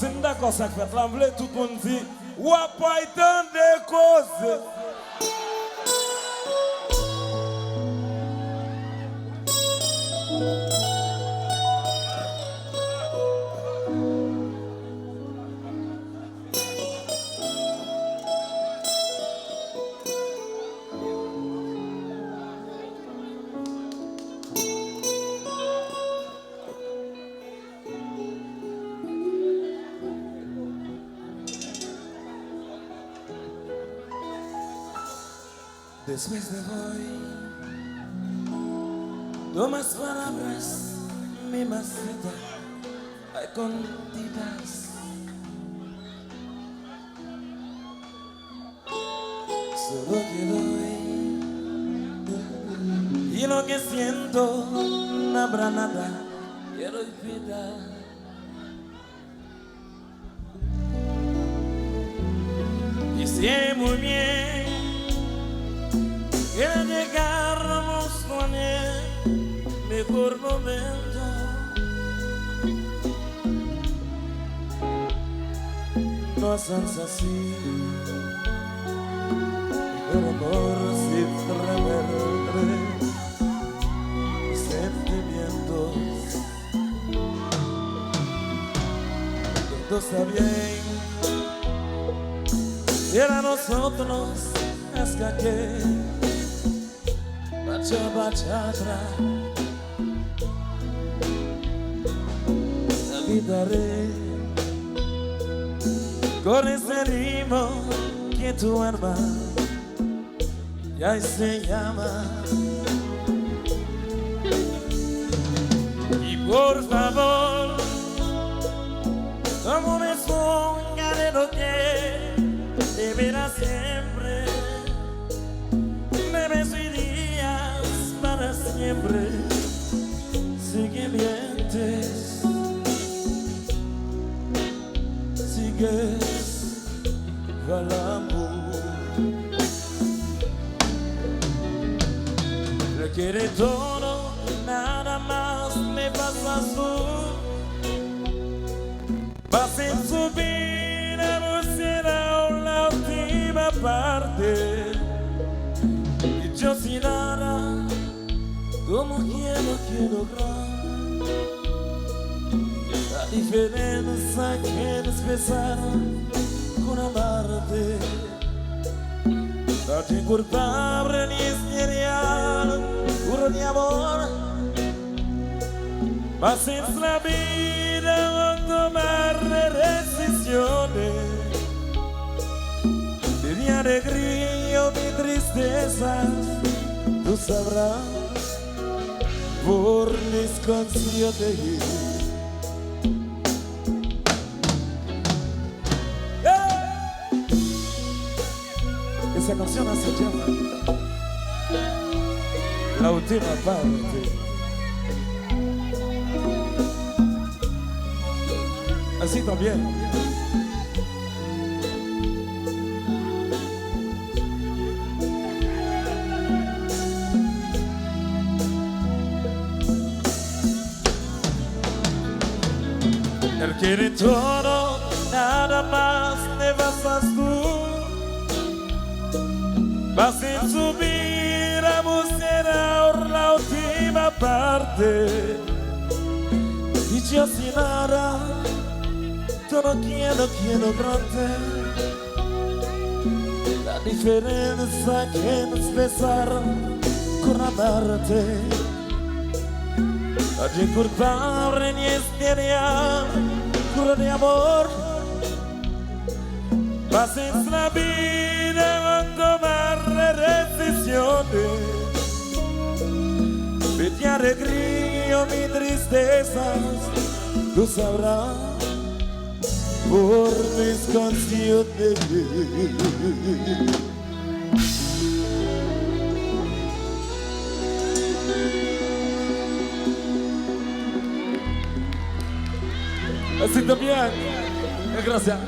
C'est d'accord ça fait la vle tout le monde dit ou pas tant de causes. Después me voy, tomas palabras, mi maceta, hay contidas. Solo te doy, y lo que siento no habrá nada, quiero olvidar. Y sé muy bien que llegáramos con el mejor momento. No seas así, el amor sin revertir sentimientos. Todo está bien, y era nosotros hasta que bachata, olvidaré con ese ritmo que tu alma ya se llama. Y por favor, como me ponga de lo que deberá siempre, siempre sigue mientes, sigues balando. Requiere todo, nada más me pasas tú. Vas en subir a será la última parte, y yo sin nada. Como quiero lograr la diferencia que nos pesaron con amarte. No te culpable ni especial, puro de amor. Mas es la vida no tomar decisiones. De mi alegría o mi tristeza, tú sabrás por mis canciones. Esa canción se llama La Última Parte. Así también. Él quiere todo, nada más me basas tú. Vas a subir a buscar la última parte. Y yo sin nada, todo quiero grande. La diferencia que nos pesaron con amarte. No te culpable ni especial, cura de amor. Pases la vida en tomar decisiones. De mi alegría o mi tristeza, tú sabrás por mis canciones. Así también. Gracias.